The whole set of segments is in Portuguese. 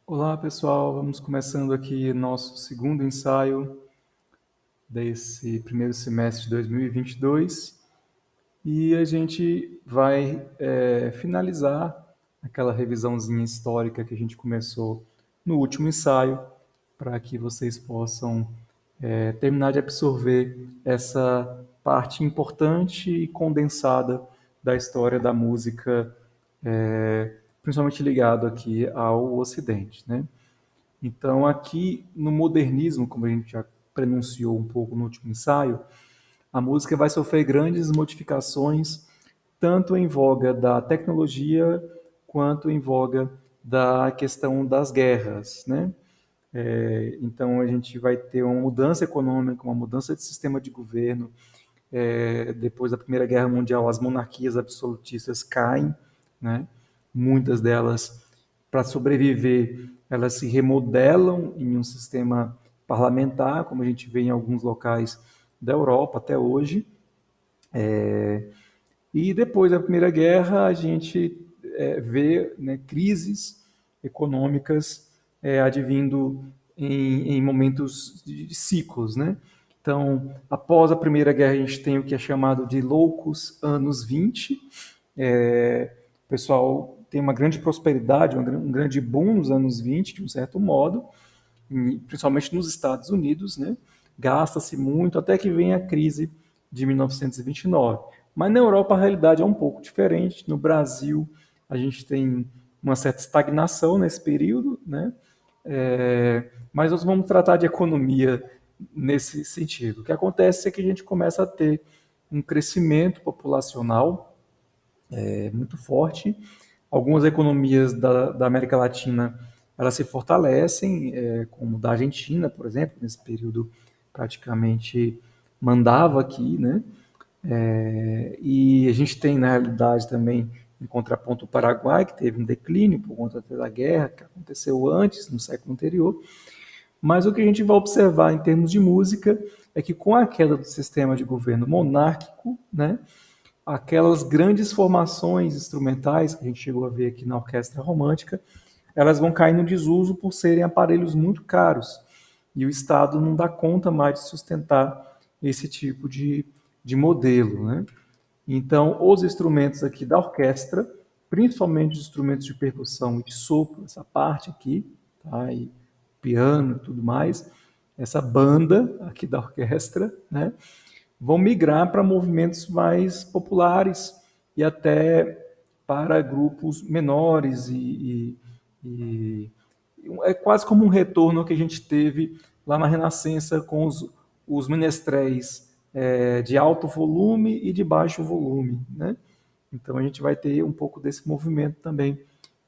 Olá, pessoal. Vamos começando aqui nosso segundo ensaio desse primeiro semestre de 2022 e a gente vai finalizar aquela revisãozinha histórica que a gente começou no último ensaio para que vocês possam terminar de absorver essa parte importante e condensada da história da música, principalmente ligado aqui ao Ocidente, né? Então, aqui no modernismo, como a gente já prenunciou um pouco no último ensaio, a música vai sofrer grandes modificações, tanto em voga da tecnologia quanto em voga da questão das guerras, né? Então, a gente vai ter uma mudança econômica, uma mudança de sistema de governo. Depois da Primeira Guerra Mundial, as monarquias absolutistas caem, né? Muitas delas, para sobreviver, elas se remodelam em um sistema parlamentar, como a gente vê em alguns locais da Europa até hoje. E depois da Primeira Guerra, a gente vê, né, crises econômicas advindo em momentos de ciclos, né? Então, após a Primeira Guerra, a gente tem o que é chamado de loucos anos 20. O pessoal tem uma grande prosperidade, um grande boom nos anos 20, de um certo modo, principalmente nos Estados Unidos, né? Gasta-se muito até que vem a crise de 1929. Mas na Europa a realidade é um pouco diferente. No Brasil a gente tem uma certa estagnação nesse período, né? Mas nós vamos tratar de economia nesse sentido. O que acontece é que a gente começa a ter um crescimento populacional muito forte. Algumas economias da América Latina elas se fortalecem, como da Argentina, por exemplo, nesse período praticamente mandava aqui, né? E a gente tem, na realidade, também, em contraponto, o Paraguai, que teve um declínio por conta da guerra que aconteceu antes, no século anterior. Mas o que a gente vai observar em termos de música é que, com a queda do sistema de governo monárquico, né, aquelas grandes formações instrumentais que a gente chegou a ver aqui na orquestra romântica, elas vão cair no desuso por serem aparelhos muito caros. E o Estado não dá conta mais de sustentar esse tipo de modelo, né? Então, os instrumentos aqui da orquestra, principalmente os instrumentos de percussão e de sopro, essa parte aqui, tá? E piano e tudo mais, essa banda aqui da orquestra, né? Vão migrar para movimentos mais populares e até para grupos menores e é quase como um retorno que a gente teve lá na Renascença com os menestréis de alto volume e de baixo volume, né? Então a gente vai ter um pouco desse movimento também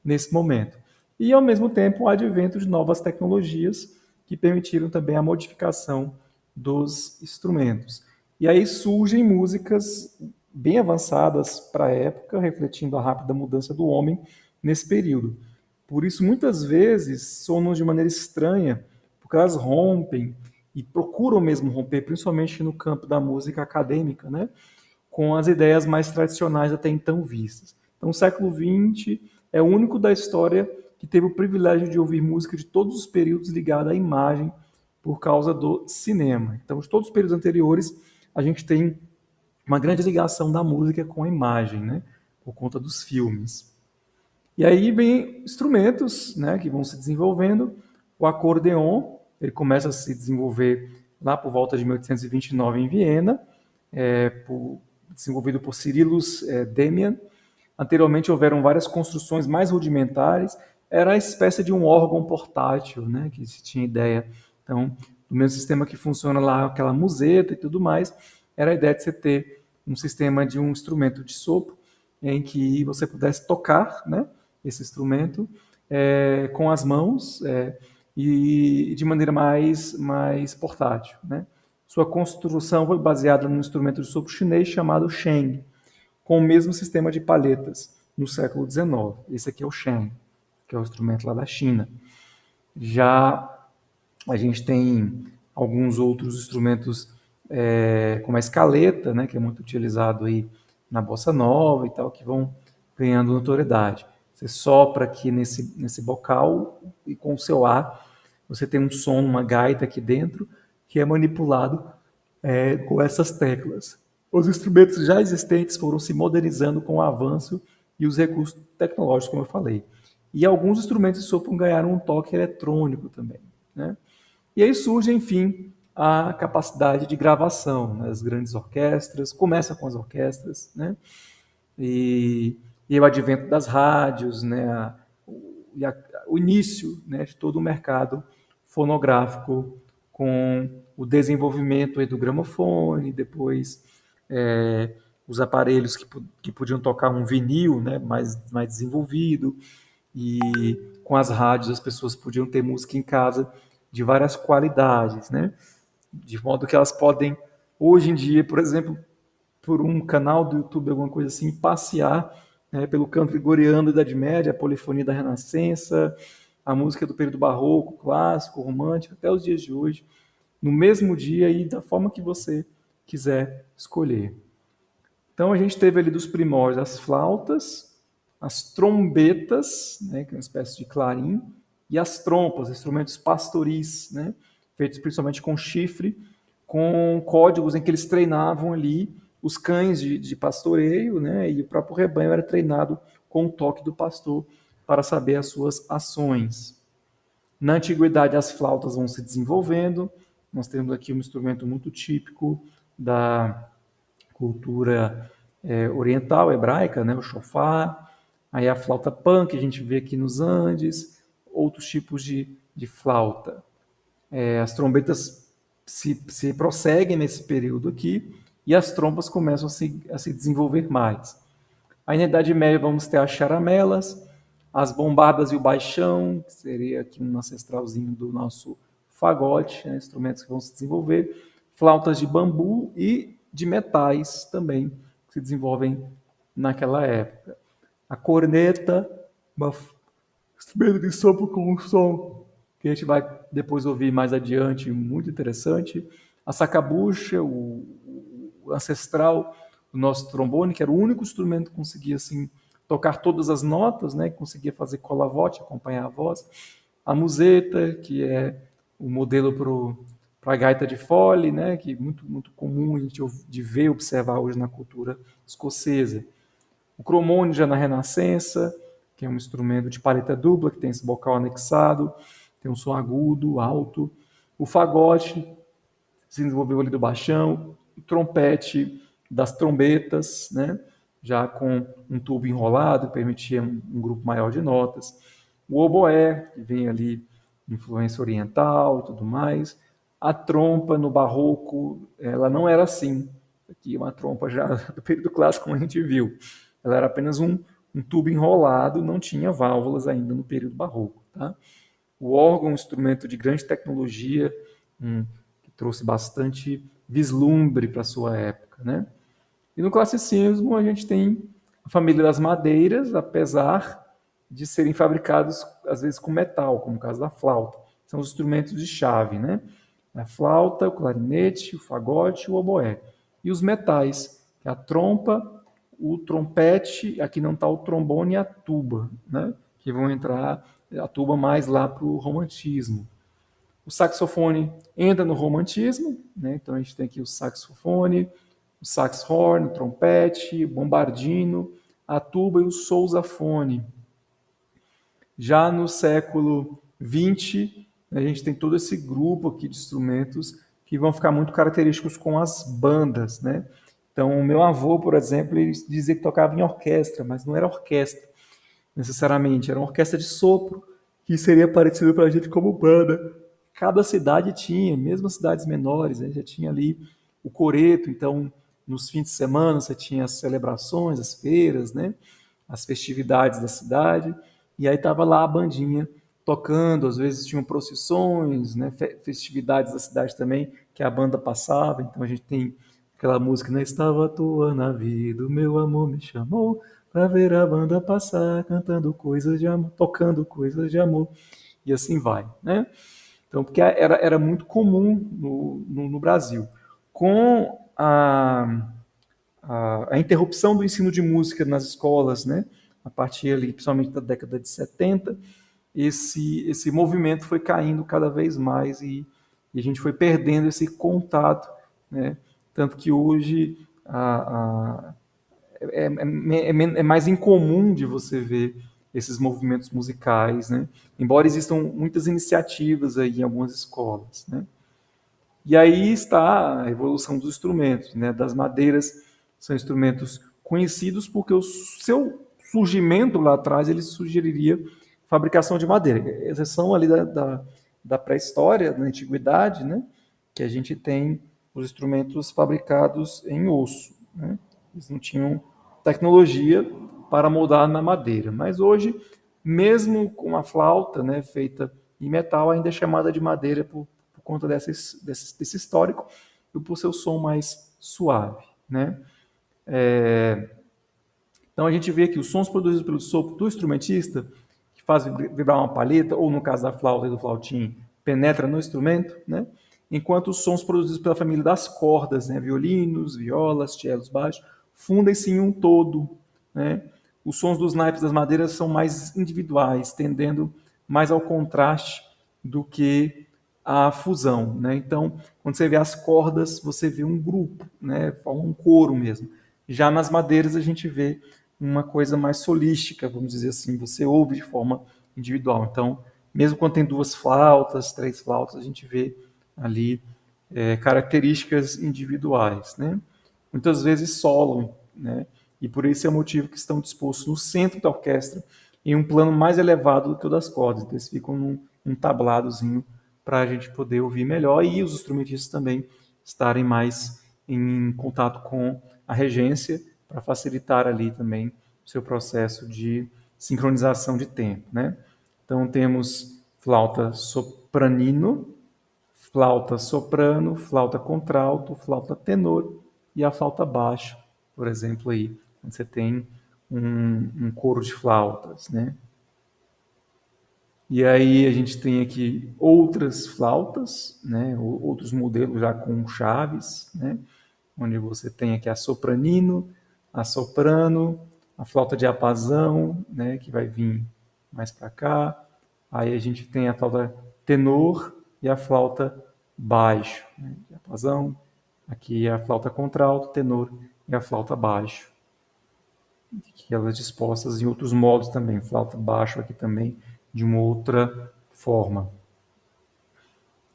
nesse momento. E ao mesmo tempo o advento de novas tecnologias que permitiram também a modificação dos instrumentos. E aí surgem músicas bem avançadas para a época, refletindo a rápida mudança do homem nesse período. Por isso, muitas vezes, sonam de maneira estranha, porque elas rompem e procuram mesmo romper, principalmente no campo da música acadêmica, né? Com as ideias mais tradicionais até então vistas. Então, o século XX é o único da história que teve o privilégio de ouvir música de todos os períodos ligada à imagem por causa do cinema. Então, de todos os períodos anteriores, a gente tem uma grande ligação da música com a imagem, né? Por conta dos filmes. E aí vem instrumentos, né, que vão se desenvolvendo. O acordeon, ele começa a se desenvolver lá por volta de 1829 em Viena, desenvolvido por Cyrillus Demian. Anteriormente houveram várias construções mais rudimentares. Era a espécie de um órgão portátil, né, que se tinha ideia. Então, do mesmo sistema que funciona lá, aquela museta e tudo mais, era a ideia de você ter um sistema de um instrumento de sopro em que você pudesse tocar, né, esse instrumento com as mãos e de maneira mais portátil, né? Sua construção foi baseada num instrumento de sopro chinês chamado sheng, com o mesmo sistema de palhetas no século XIX. Esse aqui é o sheng, que é o instrumento lá da China. Já a gente tem alguns outros instrumentos, como a escaleta, né, que é muito utilizado aí na bossa nova e tal, que vão ganhando notoriedade. Você sopra aqui nesse bocal e com o seu ar você tem um som, uma gaita aqui dentro, que é manipulado com essas teclas. Os instrumentos já existentes foram se modernizando com o avanço e os recursos tecnológicos, como eu falei. E alguns instrumentos de sopro ganharam um toque eletrônico também, né? E aí surge, enfim, a capacidade de gravação, né? As grandes orquestras, começa com as orquestras, né? E o advento das rádios, né? O início, né, de todo o mercado fonográfico com o desenvolvimento aí do gramofone, depois os aparelhos que podiam tocar um vinil, né, mais desenvolvido, e com as rádios as pessoas podiam ter música em casa de várias qualidades, né, de modo que elas podem, hoje em dia, por exemplo, por um canal do YouTube, alguma coisa assim, passear, né, pelo canto gregoriano da Idade Média, a polifonia da Renascença, a música do período barroco, clássico, romântico, até os dias de hoje, no mesmo dia e da forma que você quiser escolher. Então a gente teve ali dos primórdios as flautas, as trombetas, né, que é uma espécie de clarim, e as trompas, instrumentos pastoris, né, feitos principalmente com chifre, com códigos em que eles treinavam ali os cães de pastoreio, né, e o próprio rebanho era treinado com o toque do pastor para saber as suas ações. Na antiguidade, as flautas vão se desenvolvendo. Nós temos aqui um instrumento muito típico da cultura oriental, hebraica, né, o shofar. Aí a flauta pan, que a gente vê aqui nos Andes, outros tipos de flauta. As trombetas se prosseguem nesse período aqui e as trompas começam a se desenvolver mais. Aí na Idade Média vamos ter as charamelas, as bombadas e o baixão, que seria aqui um ancestralzinho do nosso fagote, né, instrumentos que vão se desenvolver, flautas de bambu e de metais também, que se desenvolvem naquela época. A corneta, um instrumento de sopro com um som que a gente vai depois ouvir mais adiante, muito interessante. A sacabucha, o ancestral do nosso trombone, que era o único instrumento que conseguia assim tocar todas as notas, né, que conseguia fazer colavote, acompanhar a voz. A museta, que é o modelo para a gaita de fole, né, que é muito comum a gente de ver, observar hoje na cultura escocesa. O cromone já na Renascença, que é um instrumento de palheta dupla, que tem esse bocal anexado, tem um som agudo, alto. O fagote se desenvolveu ali do baixão, o trompete das trombetas, né? Já com um tubo enrolado, permitia um grupo maior de notas. O oboé, que vem ali de influência oriental e tudo mais. A trompa no barroco, ela não era assim. Aqui é uma trompa já do período clássico, como a gente viu. Ela era apenas um tubo enrolado, não tinha válvulas ainda no período barroco. Tá? O órgão é um instrumento de grande tecnologia, que trouxe bastante vislumbre para a sua época. Né? E no classicismo a gente tem a família das madeiras, apesar de serem fabricados às vezes com metal, como o caso da flauta. São os instrumentos de chave, né? A flauta, o clarinete, o fagote e o oboé. E os metais, que é a trompa, o trompete, aqui não está o trombone e a tuba, né? Que vão entrar a tuba mais lá para o romantismo. O saxofone entra no romantismo, né? Então a gente tem aqui o saxofone, o saxhorn, o trompete, o bombardino, a tuba e o sousafone. Já no século XX, a gente tem todo esse grupo aqui de instrumentos que vão ficar muito característicos com as bandas, né? Então, o meu avô, por exemplo, ele dizia que tocava em orquestra, mas não era orquestra necessariamente, era uma orquestra de sopro, que seria parecido para a gente como banda. Cada cidade tinha, mesmo as cidades menores, né, já tinha ali o coreto, então nos fins de semana você tinha as celebrações, as feiras, né, as festividades da cidade, e aí estava lá a bandinha tocando, às vezes tinham procissões, né, festividades da cidade também, que a banda passava, então a gente tem aquela música, né, estava à toa na vida, o meu amor me chamou, para ver a banda passar, cantando coisas de amor, tocando coisas de amor, e assim vai, né? Então, porque era muito comum no Brasil. Com a interrupção do ensino de música nas escolas, né? A partir ali, principalmente da década de 70, esse movimento foi caindo cada vez mais e a gente foi perdendo esse contato, né? Tanto que hoje é mais incomum de você ver esses movimentos musicais, né? Embora existam muitas iniciativas aí em algumas escolas, né? E aí está a evolução dos instrumentos, né? Das madeiras são instrumentos conhecidos porque o seu surgimento lá atrás ele sugeriria fabricação de madeira, exceção ali da pré-história, da antiguidade, né? Que a gente tem os instrumentos fabricados em osso, né? Eles não tinham tecnologia para moldar na madeira, mas hoje, mesmo com a flauta, né, feita em metal, ainda é chamada de madeira por conta desse histórico e por seu som mais suave, né? Então a gente vê que os sons produzidos pelo sopro do instrumentista, que faz vibrar uma palheta, ou no caso da flauta e do flautim, penetra no instrumento, né? Enquanto os sons produzidos pela família das cordas, né? Violinos, violas, cellos, baixos, fundem-se em um todo, né? Os sons dos naipes das madeiras são mais individuais, tendendo mais ao contraste do que a fusão, né? Então, quando você vê as cordas, você vê um grupo, né? Forma um coro mesmo. Já nas madeiras a gente vê uma coisa mais solística, vamos dizer assim, você ouve de forma individual. Então, mesmo quando tem duas flautas, três flautas, a gente vê ali características individuais, né? Muitas vezes solam, né? E por esse é o motivo que estão dispostos no centro da orquestra, em um plano mais elevado do que o das cordas. Então, eles ficam num tabladozinho para a gente poder ouvir melhor e os instrumentistas também estarem mais em contato com a regência para facilitar ali também o seu processo de sincronização de tempo, né? Então temos flauta sopranino, flauta soprano, flauta contralto, flauta tenor e a flauta baixo, por exemplo aí, você tem um coro de flautas, né? E aí a gente tem aqui outras flautas, né? Outros modelos já com chaves, né? Onde você tem aqui a sopranino, a soprano, a flauta de diapasão, né? Que vai vir mais para cá. Aí a gente tem a flauta tenor e a flauta baixo, né? Diapasão. Aqui é a flauta contralto, tenor e a flauta baixo, que elas dispostas em outros modos também. Flauta baixo aqui também de uma outra forma.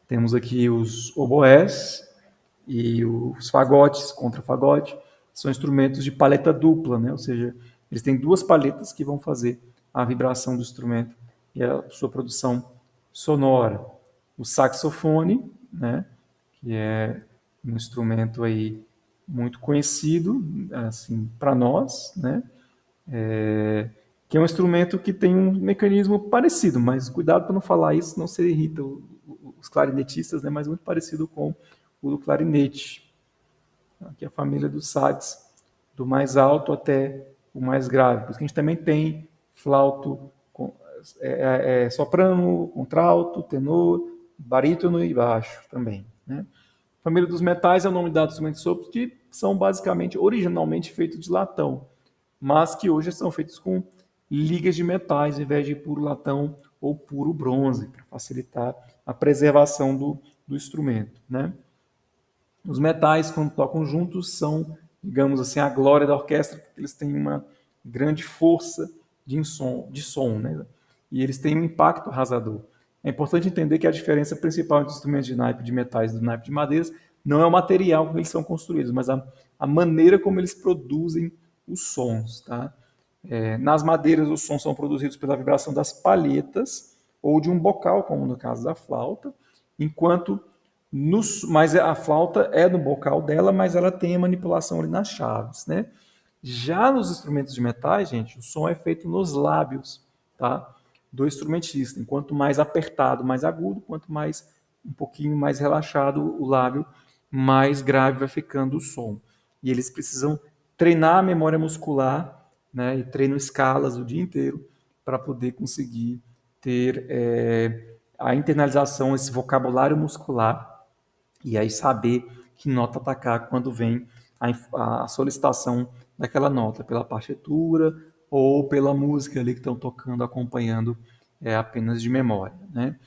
Temos aqui os oboés e os fagotes, contrafagote, são instrumentos de paleta dupla, né? Ou seja, eles têm duas paletas que vão fazer a vibração do instrumento e a sua produção sonora. O saxofone, né? Que é um instrumento aí muito conhecido, assim, para nós, né? Que é um instrumento que tem um mecanismo parecido, mas cuidado para não falar isso, não se irrita os clarinetistas, né? Mas muito parecido com o do clarinete. Aqui é a família dos sax, do mais alto até o mais grave. Por isso que a gente também tem flauto, soprano, contralto, tenor, barítono e baixo também, né? A família dos metais é o nome dado aos instrumentos de sopro, que são basicamente, originalmente feitos de latão, mas que hoje são feitos com ligas de metais, ao invés de puro latão ou puro bronze, para facilitar a preservação do instrumento, né? Os metais, quando tocam juntos, são, digamos assim, a glória da orquestra, porque eles têm uma grande força de som, né? E eles têm um impacto arrasador. É importante entender que a diferença principal entre os instrumentos de naipe de metais e do naipe de madeiras não é o material como eles são construídos, mas a maneira como eles produzem os sons. Tá? Nas madeiras, os sons são produzidos pela vibração das palhetas ou de um bocal, como no caso da flauta, enquanto mas a flauta é no bocal dela, mas ela tem a manipulação ali nas chaves, né? Já nos instrumentos de metais, gente, o som é feito nos lábios, tá? Do instrumentista. Enquanto mais apertado, mais agudo, quanto mais um pouquinho mais relaxado o lábio, mais grave vai ficando o som. E eles precisam treinar a memória muscular, né? E treinam escalas o dia inteiro para poder conseguir ter a internalização, esse vocabulário muscular e aí saber que nota atacar quando vem a solicitação daquela nota, pela partitura ou pela música ali que estão tocando, acompanhando apenas de memória, né?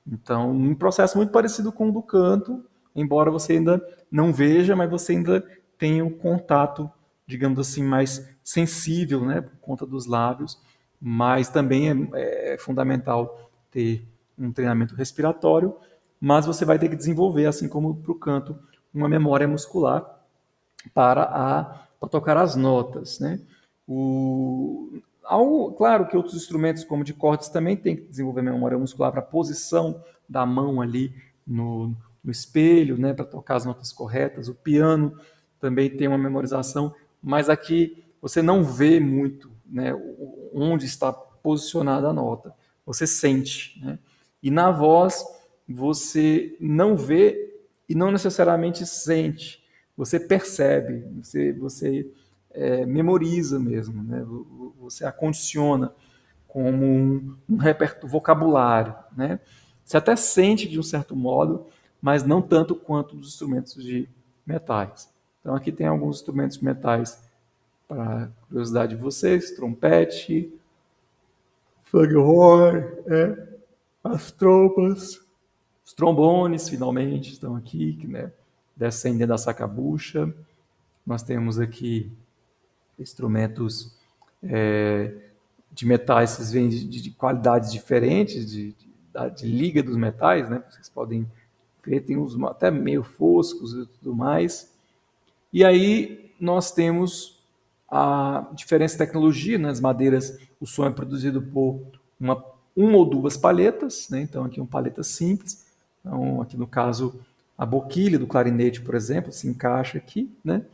Então, um processo muito parecido com o do canto, embora você ainda não veja, mas você ainda tenha o contato, digamos assim, mais sensível, né, por conta dos lábios, mas também é fundamental ter um treinamento respiratório, mas você vai ter que desenvolver, assim como para o canto, uma memória muscular para tocar as notas, né? Claro que outros instrumentos, como de cordas, também tem que desenvolver memória muscular para a posição da mão ali no espelho, né, para tocar as notas corretas. O piano também tem uma memorização, mas aqui você não vê muito, né, onde está posicionada a nota. Você sente, né? E na voz você não vê e não necessariamente sente. Você percebe, você memoriza mesmo, né? Você acondiciona como vocabulário, né? Você até sente de um certo modo, mas não tanto quanto os instrumentos de metais. Então aqui tem alguns instrumentos de metais para curiosidade de vocês: trompete, foghorn, as trompas, os trombones finalmente estão aqui, né? Descendendo da sacabucha. Nós temos aqui instrumentos de metais, vocês veem de qualidades diferentes, de liga dos metais, né? Vocês podem ver, tem uns até meio foscos e tudo mais. E aí nós temos a diferença de tecnologia, nas madeiras o som é produzido por uma ou duas palhetas, né? Então aqui uma palheta simples, então aqui no caso a boquilha do clarinete, por exemplo, se encaixa aqui, né?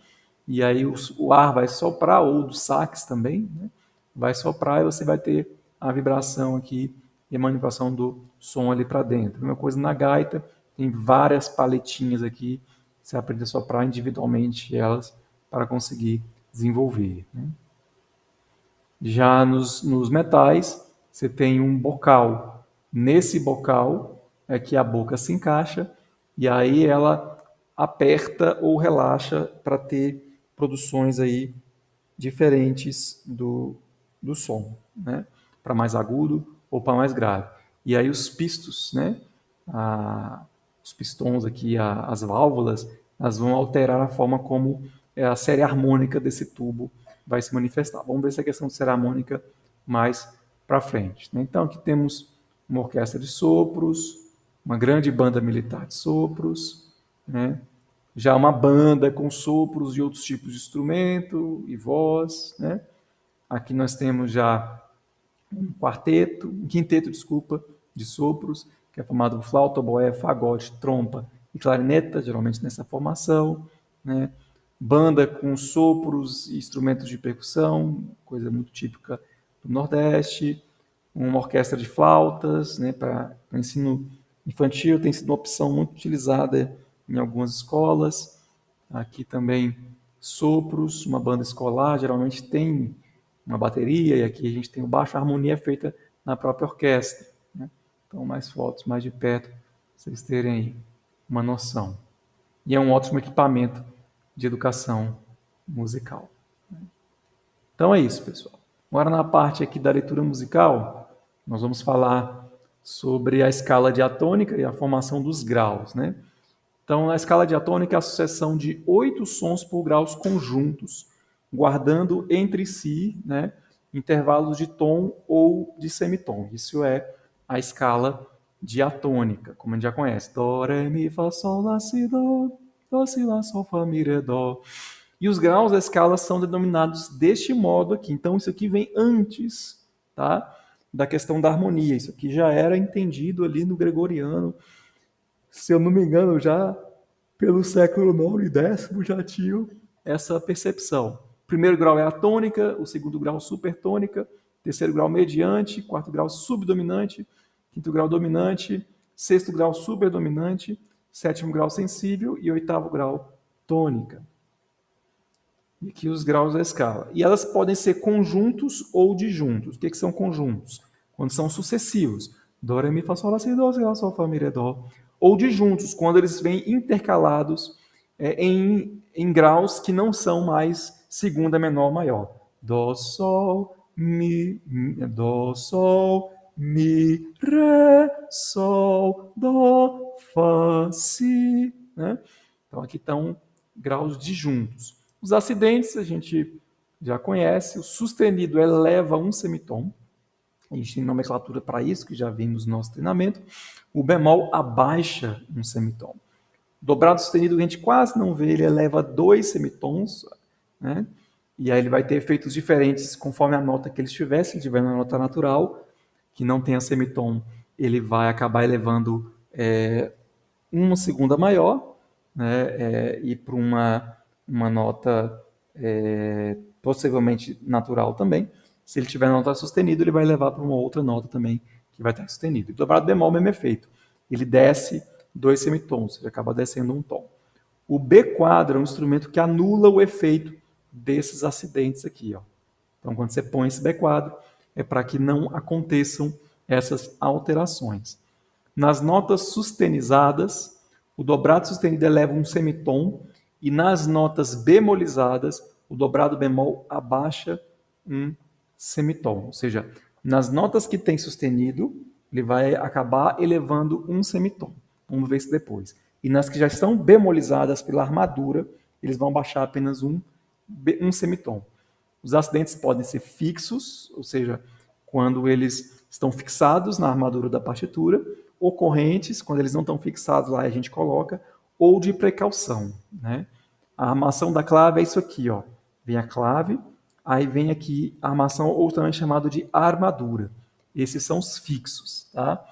E aí o ar vai soprar, ou do sax também, né? Vai soprar e você vai ter a vibração aqui e a manipulação do som ali para dentro. A mesma coisa na gaita, tem várias paletinhas aqui, você aprende a soprar individualmente elas para conseguir desenvolver, né? Já nos metais, você tem um bocal. Nesse bocal é que a boca se encaixa e aí ela aperta ou relaxa para ter produções aí diferentes do som, né? Para mais agudo ou para mais grave. E aí os pistos, né? Os pistões aqui, as válvulas, elas vão alterar a forma como a série harmônica desse tubo vai se manifestar. Vamos ver essa questão de série harmônica mais para frente, né? Então aqui temos uma orquestra de sopros, uma grande banda militar de sopros, né? Já uma banda com sopros e outros tipos de instrumento e voz, né? Aqui nós temos já um quinteto, desculpa, de sopros, que é formado por flauta, oboé, fagote, trompa e clarineta, geralmente nessa formação, né? Banda com sopros e instrumentos de percussão, coisa muito típica do Nordeste, uma orquestra de flautas, né, para ensino infantil, tem sido uma opção muito utilizada em algumas escolas. Aqui também sopros, uma banda escolar, geralmente tem uma bateria, e aqui a gente tem o baixo, a harmonia é feita na própria orquestra, né? Então, mais fotos, mais de perto, para vocês terem uma noção. E é um ótimo equipamento de educação musical. Então é isso, pessoal. Agora na parte aqui da leitura musical, nós vamos falar sobre a escala diatônica e a formação dos graus, né? Então, a escala diatônica é a sucessão de 8 sons por graus conjuntos, guardando entre si, né, intervalos de tom ou de semitom. Isso é a escala diatônica, como a gente já conhece. Dó, ré, mi, fá, sol, lá, si, dó, si, lá, sol, fá, mi, ré, dó. E os graus da escala são denominados deste modo aqui. Então, isso aqui vem antes, tá, da questão da harmonia. Isso aqui já era entendido ali no gregoriano. Se eu não me engano, já pelo século IX e X já tinham essa percepção. O primeiro grau é a tônica, o segundo grau supertônica, terceiro grau mediante, quarto grau subdominante, quinto grau dominante, sexto grau superdominante, sétimo grau sensível e oitavo grau tônica. E aqui os graus da escala. E elas podem ser conjuntos ou disjuntos. O que são conjuntos? Quando são sucessivos. Dó, ré, mi, fá, sol, lá, si, dó, si, lá, sol, fá, mi, ré, dó. Ou disjuntos, quando eles vêm intercalados em graus que não são mais segunda menor maior. Dó, sol, dó, sol, mi, ré, sol, dó, fá, si, né? Então aqui estão graus disjuntos. Os acidentes a gente já conhece, o sustenido eleva um semitom, a gente tem nomenclatura para isso, que já vimos no nosso treinamento. O bemol abaixa um semitom. Dobrado sustenido a gente quase não vê, ele eleva 2 semitons, né? E aí ele vai ter efeitos diferentes conforme a nota que ele estiver. Se ele tiver uma nota natural, que não tenha semitom, ele vai acabar elevando uma segunda maior, né? E para uma nota possivelmente natural também. Se ele tiver nota sustenida, ele vai levar para uma outra nota também que vai estar sustenida. E dobrado bemol, mesmo efeito. Ele desce 2 semitons, ele acaba descendo um tom. O B quadro é um instrumento que anula o efeito desses acidentes aqui. Ó. Então, quando você põe esse B quadro, é para que não aconteçam essas alterações. Nas notas sustenizadas, o dobrado sustenido eleva um semitom e nas notas bemolizadas, o dobrado bemol abaixa um semitom. Ou seja, nas notas que tem sustenido, ele vai acabar elevando um semitom. Vamos ver isso depois. E nas que já estão bemolizadas pela armadura, eles vão baixar apenas um semitom. Os acidentes podem ser fixos, ou seja, quando eles estão fixados na armadura da partitura, ou correntes, quando eles não estão fixados lá a gente coloca, ou de precaução. Né? A armação da clave é isso aqui, ó. Vem a clave, aí vem aqui a armação, ou também chamado de armadura. Esses são os fixos. Tá?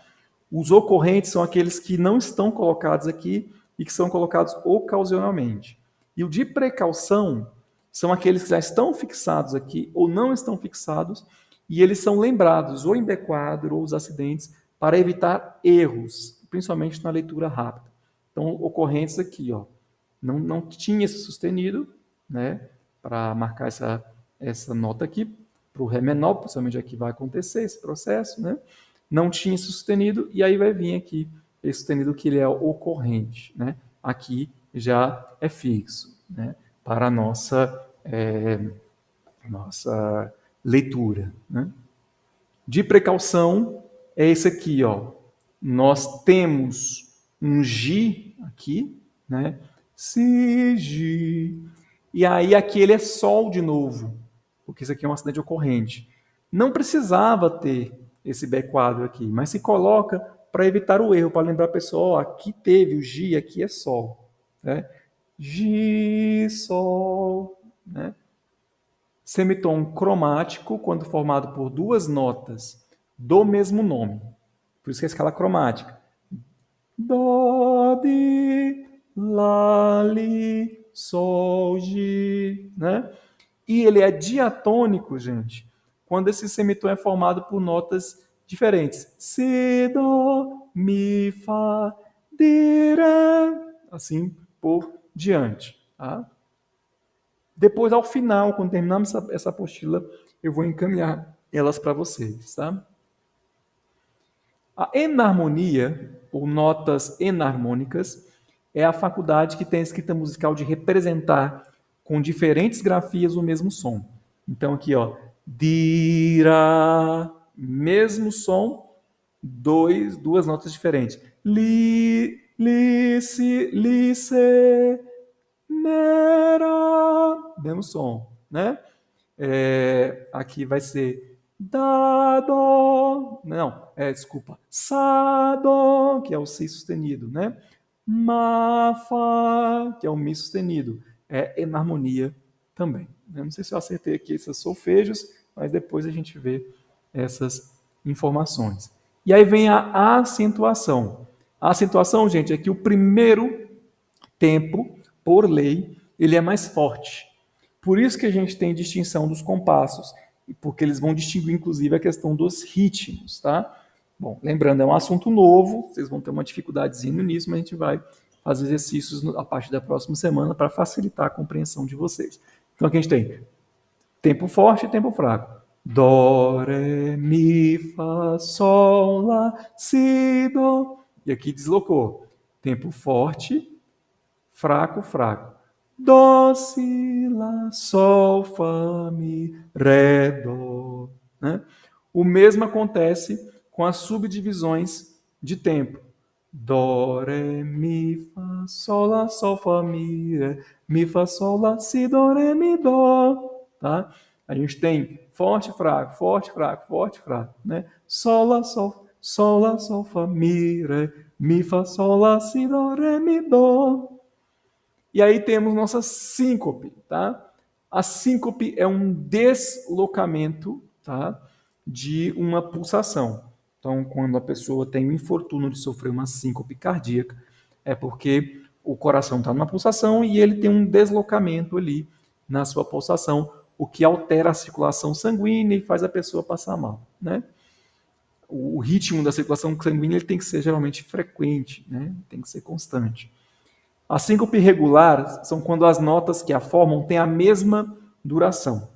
Os ocorrentes são aqueles que não estão colocados aqui e que são colocados ocasionalmente. E o de precaução são aqueles que já estão fixados aqui ou não estão fixados e eles são lembrados ou em B4 ou os acidentes para evitar erros, principalmente na leitura rápida. Então, ocorrentes aqui, ó, não tinha esse sustenido, né, para marcar essa nota aqui, para o Ré menor, principalmente aqui vai acontecer esse processo, né? Não tinha sustenido, e aí vai vir aqui esse sustenido que ele é ocorrente, né? Aqui já é fixo, né? Para a nossa leitura, né? De precaução é esse aqui, ó. Nós temos um Gi aqui, né? Si, Gi. E aí aqui ele é Sol de novo, porque isso aqui é um acidente ocorrente. Não precisava ter esse B quadro aqui, mas se coloca para evitar o erro, para lembrar a pessoa, ó, aqui teve o Gi, aqui é Sol. Né? Gi, Sol. Né? Semitom cromático, quando formado por duas notas do mesmo nome. Por isso que é a escala cromática. Dó, di, lá, li, sol, gi, né? E ele é diatônico, gente, quando esse semitom é formado por notas diferentes. Si, dó, mi, fá, di, ré, assim por diante. Tá? Depois, ao final, quando terminarmos essa apostila, eu vou encaminhar elas para vocês. Tá? A enarmonia, ou notas enarmônicas, é a faculdade que tem a escrita musical de representar com diferentes grafias o mesmo som. Então aqui, ó, dira, mesmo som, duas notas diferentes. Li, si, li, se, mera, mesmo som, né? Aqui vai ser dá, dó, não, desculpa, sá, dó, que é o si sustenido, né? Ma, fá, que é o mi sustenido. É enarmonia também. Eu não sei se eu acertei aqui esses solfejos, mas depois a gente vê essas informações. E aí vem a acentuação. A acentuação, gente, é que o primeiro tempo, por lei, ele é mais forte. Por isso que a gente tem distinção dos compassos, porque eles vão distinguir, inclusive, a questão dos ritmos, tá? Bom, lembrando, é um assunto novo, vocês vão ter uma dificuldadezinha nisso, mas a gente vai fazer exercícios a partir da próxima semana para facilitar a compreensão de vocês. Então, aqui a gente tem tempo forte e tempo fraco. Dó, ré, mi, fá, sol, lá, si, dó. E aqui deslocou. Tempo forte, fraco, fraco. dó, si, lá, sol, fá, mi, ré, dó. Né? O mesmo acontece com as subdivisões de tempo. Dó, ré, mi, fá, sol, lá, sol, fá, mi, ré, mi, fá, sol, lá, si, dó, ré, mi, dó. Tá? A gente tem forte, fraco, forte, fraco, forte, fraco. Né? Sol, lá, sol, fá, mi, fá, sol, lá, si, dó, ré, mi, dó. E aí temos nossa síncope, tá? A síncope é um deslocamento, tá? De uma pulsação. Então, quando a pessoa tem o infortúnio de sofrer uma síncope cardíaca, é porque o coração está numa pulsação e ele tem um deslocamento ali na sua pulsação, o que altera a circulação sanguínea e faz a pessoa passar mal, né? O ritmo da circulação sanguínea ele tem que ser geralmente frequente, né? Tem que ser constante. A síncope regular são quando as notas que a formam têm a mesma duração.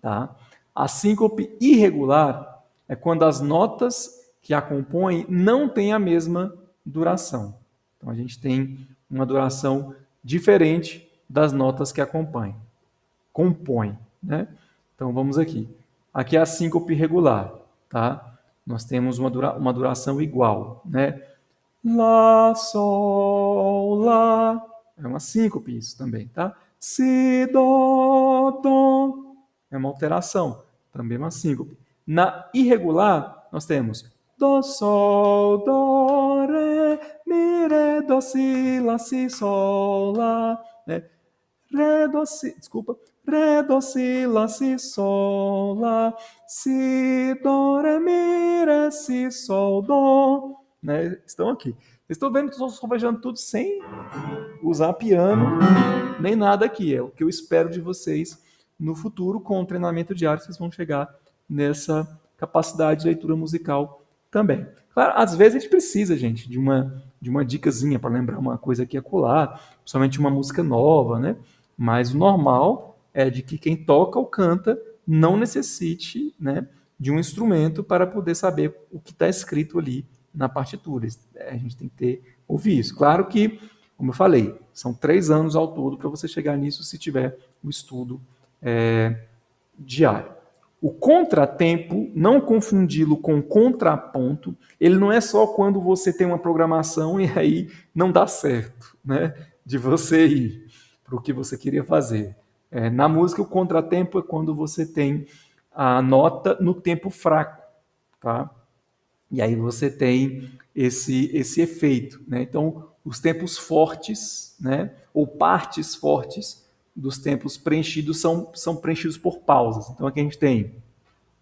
Tá? A síncope irregular é quando as notas que a compõem não têm a mesma duração. Então a gente tem uma duração diferente das notas que a compõem. Né? Então vamos aqui. Aqui é a síncope regular. Tá? Nós temos uma duração igual. Né? Lá, sol, lá. É uma síncope isso também, tá? Si, dó, dó. É uma alteração, também uma síncope. Na irregular, nós temos dó, sol, dó, ré, mi, ré, dó, si, lá, si, sol, lá. Né? Ré, dó, si, desculpa. Ré, dó, si, lá, si, sol, lá. Si, dó, ré, mi, ré, si, sol, dó. Né? Estão aqui. Vocês estão vendo que eu estou solfejando tudo sem usar piano, nem nada aqui. É o que eu espero de vocês no futuro. Com o treinamento diário, vocês vão chegar nessa capacidade de leitura musical também. Claro, às vezes a gente precisa, gente, de uma dicasinha para lembrar uma coisa aqui e acolá, principalmente uma música nova, né? Mas o normal é de que quem toca ou canta não necessite, né, de um instrumento para poder saber o que está escrito ali na partitura. A gente tem que ouvir isso. Claro que, como eu falei, são 3 anos ao todo para você chegar nisso se tiver o estudo diário. O contratempo, não confundi-lo com contraponto, ele não é só quando você tem uma programação e aí não dá certo, né, de você ir para o que você queria fazer. Na música, o contratempo é quando você tem a nota no tempo fraco, tá? E aí você tem esse efeito, né? Então, os tempos fortes, né, ou partes fortes dos tempos preenchidos são preenchidos por pausas. Então, aqui a gente tem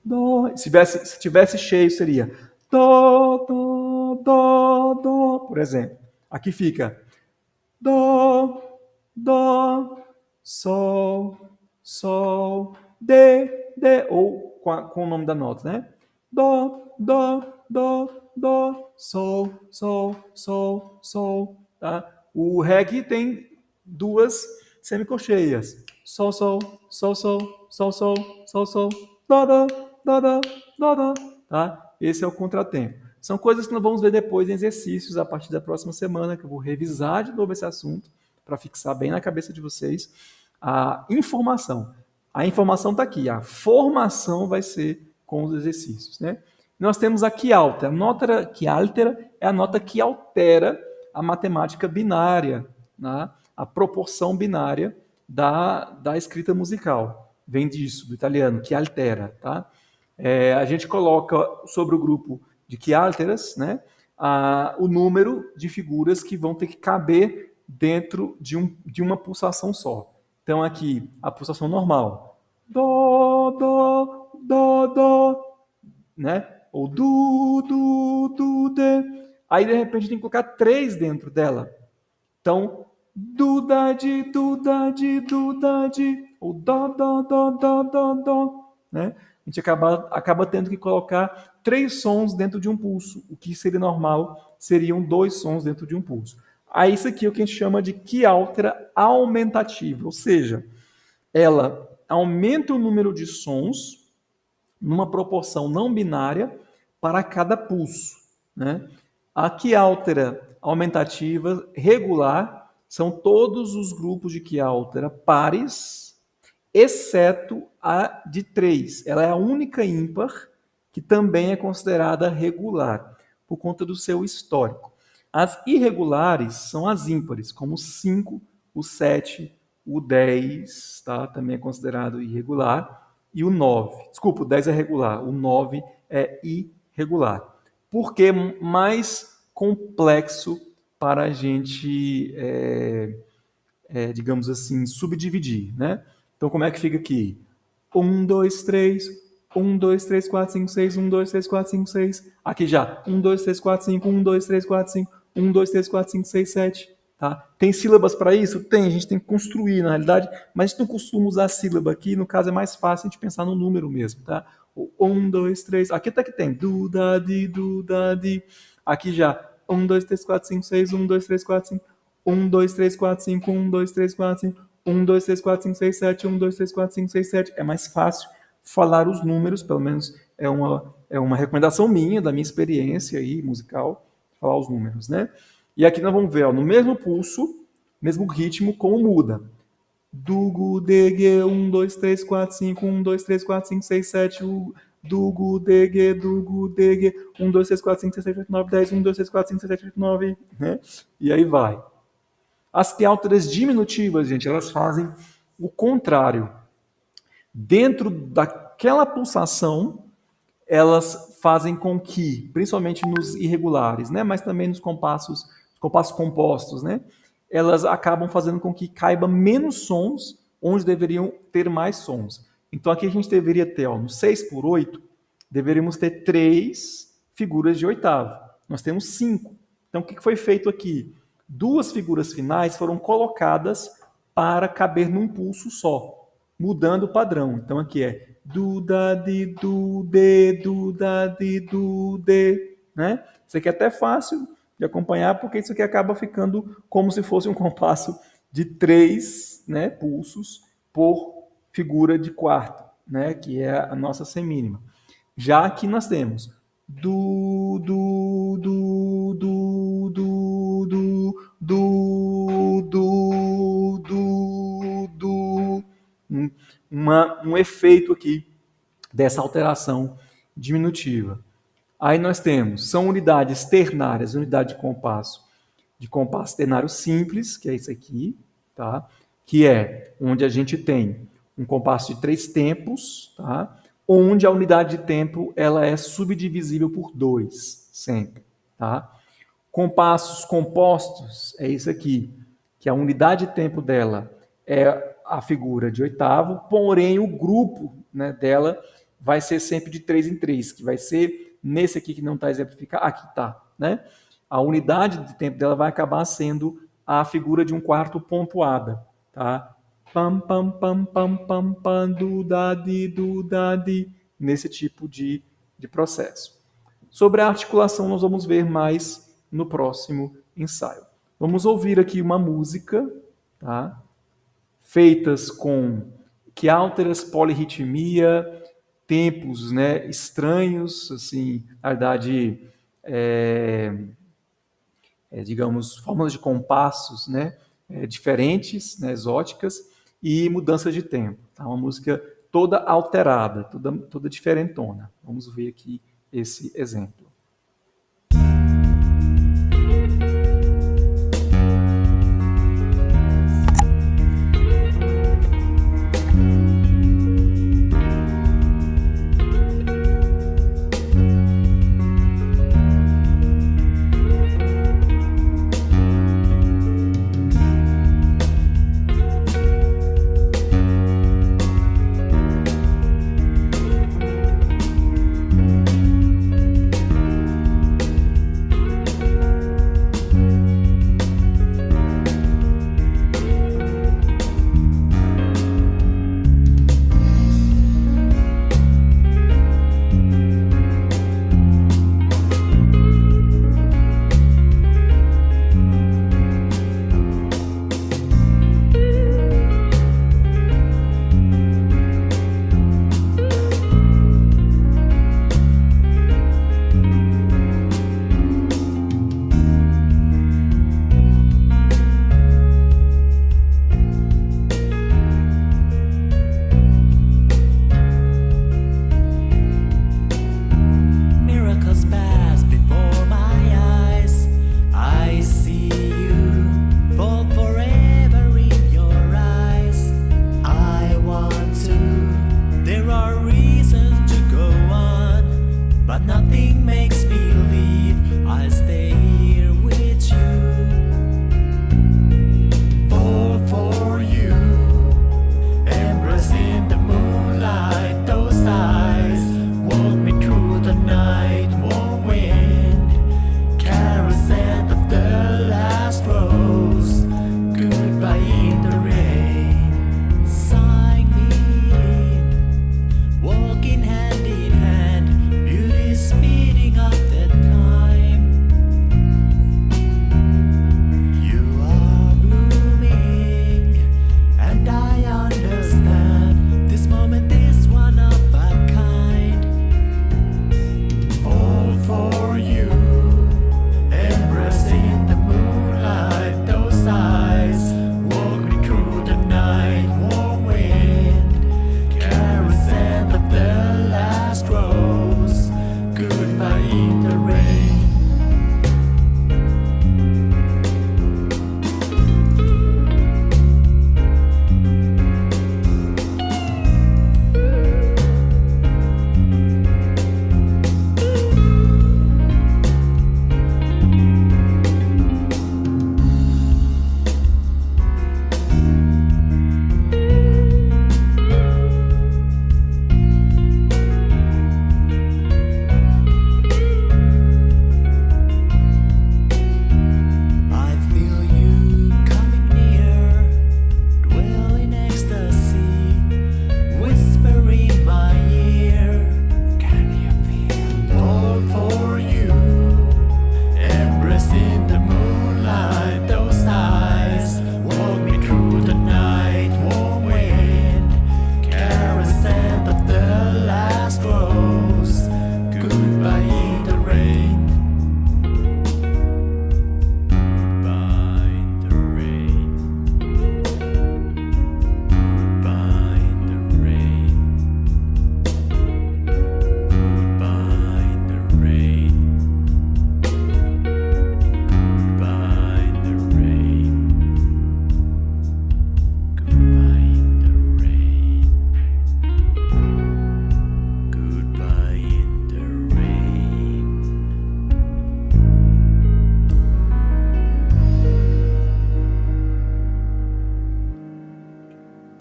dó, se tivesse cheio seria dó, dó, dó, dó, por exemplo. Aqui fica dó, dó, sol, sol, dê, ou com o nome da nota, né? Dó, dó, dó, dó, sol, sol, sol, sol, tá? O reggae tem 2 semicolcheias. Sol, sol, sol, sol, sol, sol, sol, sol, dó, dó, dó, dó, dó, dó, tá? Esse é o contratempo. São coisas que nós vamos ver depois em exercícios a partir da próxima semana, que eu vou revisar de novo esse assunto para fixar bem na cabeça de vocês a informação. A informação está aqui, a formação vai ser com os exercícios, né? Nós temos a Quialtera. A nota Quialtera é a nota que altera a matemática binária, né? A proporção binária da escrita musical. Vem disso, do italiano, que altera, tá? A gente coloca sobre o grupo de quialteras, né, o número de figuras que vão ter que caber dentro de uma pulsação só. Então, aqui, a pulsação normal. Dó, dó, dó, dó, né? Ou dê. Aí, de repente, tem que colocar 3 dentro dela. Então, dudade, ou dó, dó, dó, dó, dó, dó, né? A gente acaba tendo que colocar 3 sons dentro de um pulso. O que seria normal seriam 2 sons dentro de um pulso. Aí isso aqui é o que a gente chama de quialtera aumentativa, ou seja, ela aumenta o número de sons numa proporção não binária para cada pulso, né? A quialtera aumentativa regular São todos os grupos de Q altera pares, exceto a de 3. Ela é a única ímpar que também é considerada regular, por conta do seu histórico. As irregulares são as ímpares, como o 5, o 7, o 10, tá? Também é considerado irregular, e o 9. Desculpa, o 10 é regular, o 9 é irregular. Por que mais complexo para a gente, digamos assim, subdividir, né? Então, como é que fica aqui? 1, 2, 3, 1, 2, 3, 4, 5, 6, 1, 2, 3, 4, 5, 6. Aqui já, 1, 2, 3, 4, 5, 1, 2, 3, 4, 5, 1, 2, 3, 4, 5, 6, 7. Tá? Tem sílabas para isso? Tem, a gente tem que construir, na realidade, mas a gente não costuma usar sílaba aqui, no caso é mais fácil a gente pensar no número mesmo, tá? O 1, 2, 3, aqui até que tem, du, da, di. Aqui já, 1, 2, 3, 4, 5, 6, 1, 2, 3, 4, 5, 1, 2, 3, 4, 5, 1, 2, 3, 4, 5, 1, 2, 3, 4, 5, 6, 7, 1, 2, 3, 4, 5, 6, 7. É mais fácil falar os números, pelo menos é uma recomendação minha, da minha experiência aí, musical, falar os números, né? E aqui nós vamos ver, ó, no mesmo pulso, mesmo ritmo, como muda. Dugu, dege, 1, 2, 3, 4, 5, 1, 2, 3, 4, 5, 6, 7, dugu, dege, 1, 2, 3, 4, 5, 6, 7, 8, 9, 10, 1, 2, 3, 4, 5, 6, 7, 8, 9, né? E aí vai. As quiálteras diminutivas, gente, elas fazem o contrário. Dentro daquela pulsação, elas fazem com que, principalmente nos irregulares, né, mas também nos compassos compostos, né, elas acabam fazendo com que caiba menos sons onde deveriam ter mais sons. Então aqui a gente deveria ter, ó, no 6/8, deveríamos ter 3 figuras de oitavo. Nós temos 5. Então o que foi feito aqui? 2 figuras finais foram colocadas para caber num pulso só, mudando o padrão. Então aqui é do, da, di, do, de, né? Isso aqui é até fácil de acompanhar, porque isso aqui acaba ficando como se fosse um compasso de 3, né, pulsos por figura de quarto, né, que é a nossa semínima. Já aqui nós temos do, um efeito aqui dessa alteração diminutiva. Aí nós temos, são unidades ternárias, unidade de compasso ternário simples, que é isso aqui, tá? Que é onde a gente tem um compasso de 3 tempos, tá? Onde a unidade de tempo ela é subdivisível por 2, sempre, tá? Compassos compostos é isso aqui, que a unidade de tempo dela é a figura de oitavo, porém o grupo, né, dela vai ser sempre de 3 em 3, que vai ser nesse aqui que não está exemplificado, aqui está, né? A unidade de tempo dela vai acabar sendo a figura de um quarto pontuada, tá? Pam, pam, pam, pam, pam, pam, du, da, di, nesse tipo de processo. Sobre a articulação, nós vamos ver mais no próximo ensaio. Vamos ouvir aqui uma música, tá? Feitas com quiálteras, polirritmia, tempos, né, estranhos, assim, na verdade, digamos, fórmulas de compassos, né, diferentes, né, exóticas, e mudanças de tempo. Tá? Uma música toda alterada, toda diferentona. Vamos ver aqui esse exemplo.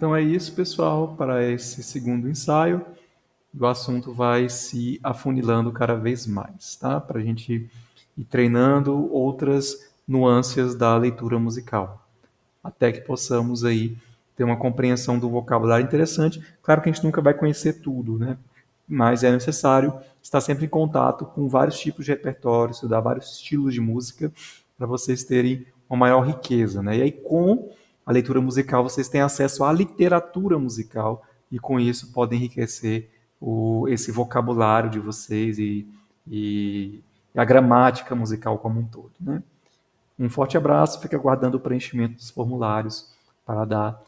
Então é isso, pessoal, para esse segundo ensaio. O assunto vai se afunilando cada vez mais, tá? Para a gente ir treinando outras nuances da leitura musical, até que possamos aí ter uma compreensão do vocabulário interessante. Claro que a gente nunca vai conhecer tudo, né? Mas é necessário estar sempre em contato com vários tipos de repertório, estudar vários estilos de música, para vocês terem uma maior riqueza, né? E aí, com a leitura musical, vocês têm acesso à literatura musical e, com isso, podem enriquecer esse vocabulário de vocês e a gramática musical como um todo, né? Um forte abraço, fica aguardando o preenchimento dos formulários para dar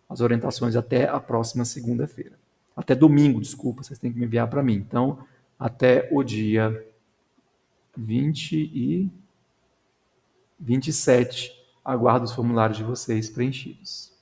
as orientações até a próxima segunda-feira. Até domingo, desculpa, vocês têm que me enviar para mim. Então, até o dia 27, aguardo os formulários de vocês preenchidos.